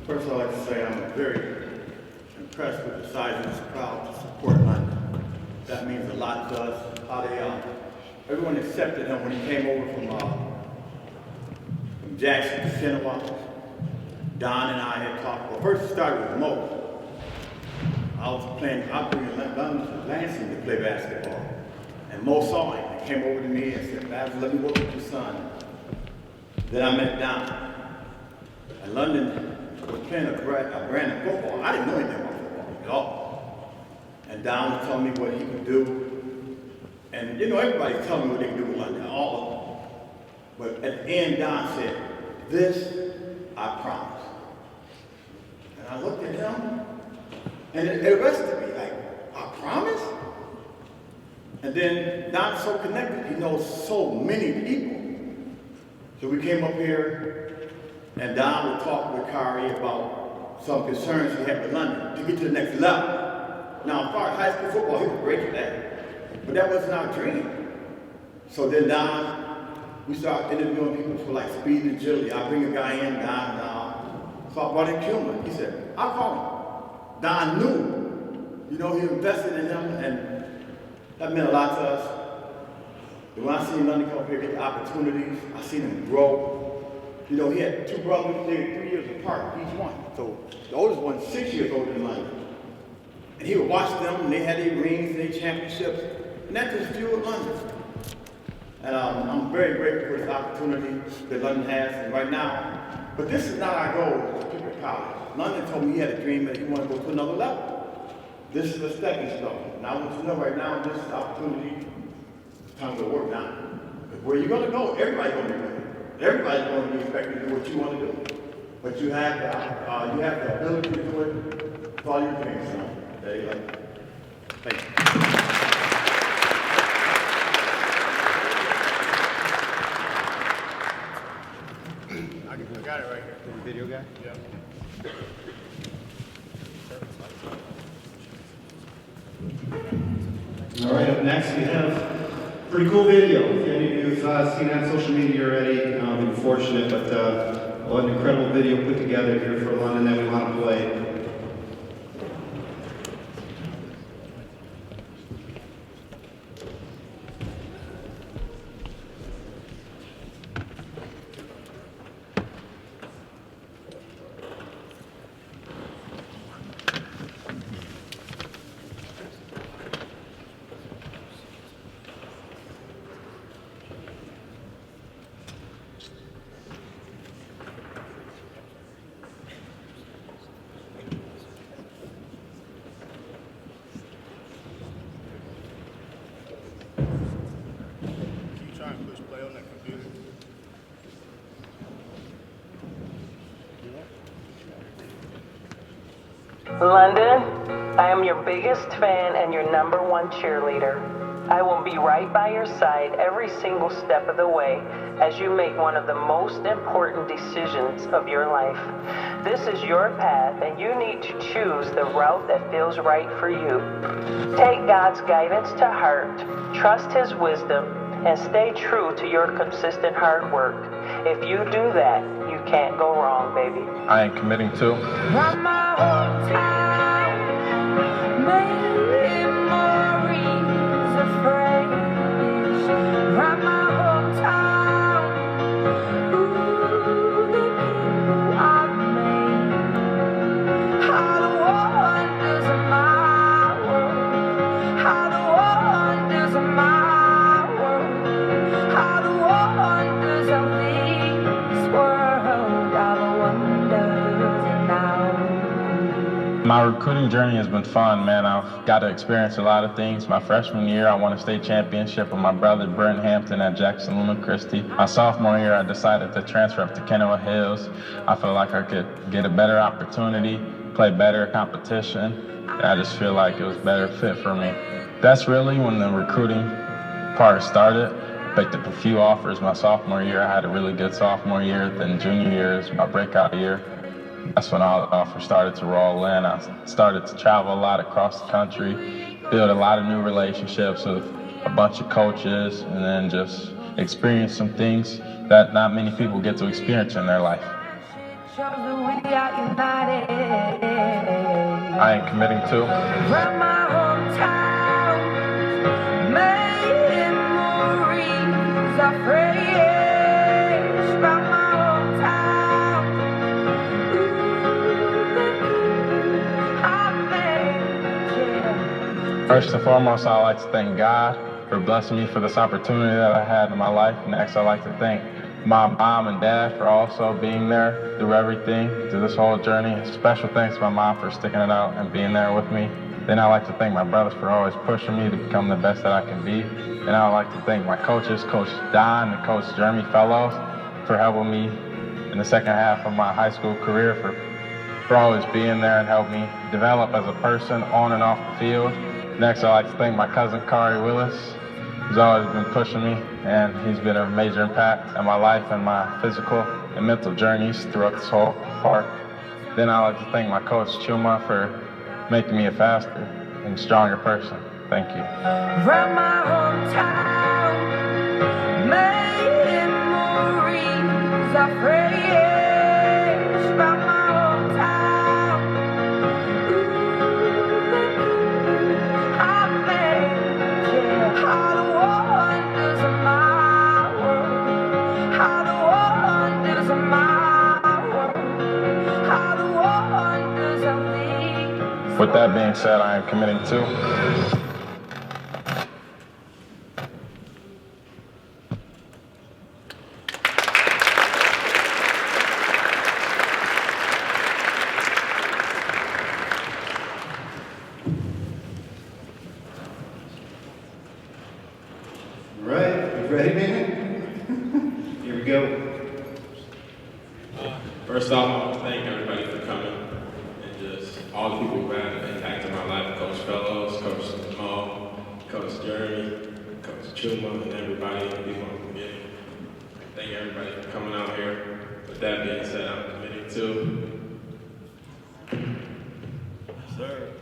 First, I'd like to say I'm very impressed with the size of this crowd to support London. That means a lot to us. How they, everyone accepted him when he came over from Jackson to Chinook. Don and I had talked. Well, first it started with Mo. I was bringing Lansing to play basketball. And Mo saw him and came over to me and said, "Babs, let me work with your son." Then I met Don. And London was playing a brand of football. I didn't know anything about football at all. And Don was telling me what he could do. And you know, everybody's telling me what they can do with London, all of them. But at the end, Don said, "This, I promise." And I looked at him, and it arrested me, like, "I promise?" And then Don's so connected, he knows so many people. So we came up here, and Don would talk with Kari about some concerns he had with London to get to the next level. Now, as far as high school football, he was great at that. But that wasn't our dream. So then Don, we started interviewing people for like speed and agility. I bring a guy in, Don. So I brought in Kilman. He said, "I'll call him." Don knew. You know, he invested in him, and that meant a lot to us. And when I seen London come up here get the opportunities, I seen him grow. You know, he had two brothers, they were 3 years apart, each one. So the oldest one's 6 years older than London. And he would watch them, and they had their rings, their championships, and that just fueled London. And I'm very grateful for this opportunity that London has, and right now, but this is not our goal to pick at college. London told me he had a dream that he wanted to go to another level. This is a stepping stone. And I want you to know right now, this is the opportunity. It's time to work now. Because where you're going to go, everybody's going to be doing it. Everybody's going to be expected to do what you want to do. But you have the ability to do it. It's all your dreams, son. There you go. Thank you. I got it right here. The video guy? Yeah. All right, up next we have a pretty cool video. If any of you have seen it on social media already, you're fortunate, but an incredible video put together here for London that we want to play. Try and push play on that computer. London, I am your biggest fan and your #1 cheerleader. I will be right by your side every single step of the way as you make one of the most important decisions of your life. This is your path and you need to choose the route that feels right for you. Take God's guidance to heart, trust His wisdom, and stay true to your consistent hard work. If you do that, you can't go wrong, baby. I am committing to Run my whole town, make memories of friends. Run my whole town, ooh, the people I've made. How the wonders of my world, how the wonders of my world, how the wonders of this world, all the wonders now. My recruiting journey has been fun, man. I've got to experience a lot of things. My freshman year, I won a state championship with my brother, Lundon Hampton, at Jackson Lundon Christie. My sophomore year, I decided to transfer up to Kennewick Hills. I felt like I could get a better opportunity, play better competition. I just feel like it was a better fit for me. That's really when the recruiting part started. Picked up a few offers my sophomore year. I had a really good sophomore year. Then junior year is my breakout year. That's when all the offers started to roll in. I started to travel a lot across the country, build a lot of new relationships with a bunch of coaches, and then just experience some things that not many people get to experience in their life. shows that we are united. I am committing to From my hometown, memories are fresh. From my hometown, ooh, I made it. First and foremost, I'd like to thank God for blessing me for this opportunity that I had in my life. Next, I'd like to thank my mom and dad for also being there through everything, through this whole journey. Special thanks to my mom for sticking it out and being there with me. Then I'd like to thank my brothers for always pushing me to become the best that I can be. And I'd like to thank my coaches, Coach Don and Coach Jeremy Fellows, for helping me in the second half of my high school career, for always being there and helping me develop as a person on and off the field. Next, I'd like to thank my cousin, Kari Willis, who's always been pushing me, and he's been a major impact on my life and my physical and mental journeys throughout this whole part. Then I'd like to thank my coach, Chuma, for making me a faster and stronger person. Thank you. From my hometown, memories are fresh. From my hometown, ooh, I made it. All the wonders of my world, all the wonders of my world, all the wonders of thee. With that being said, I am committing to All right, you ready, man? Here we go. First off, I want to thank everybody for coming and just all the people who had an impact in my life. Coach Fellows, Coach Mo, Coach Jeremy, Coach Chuma, and everybody who people I'm forgetting. Thank everybody for coming out here. With that being said, I'm committing to. Yes, sir.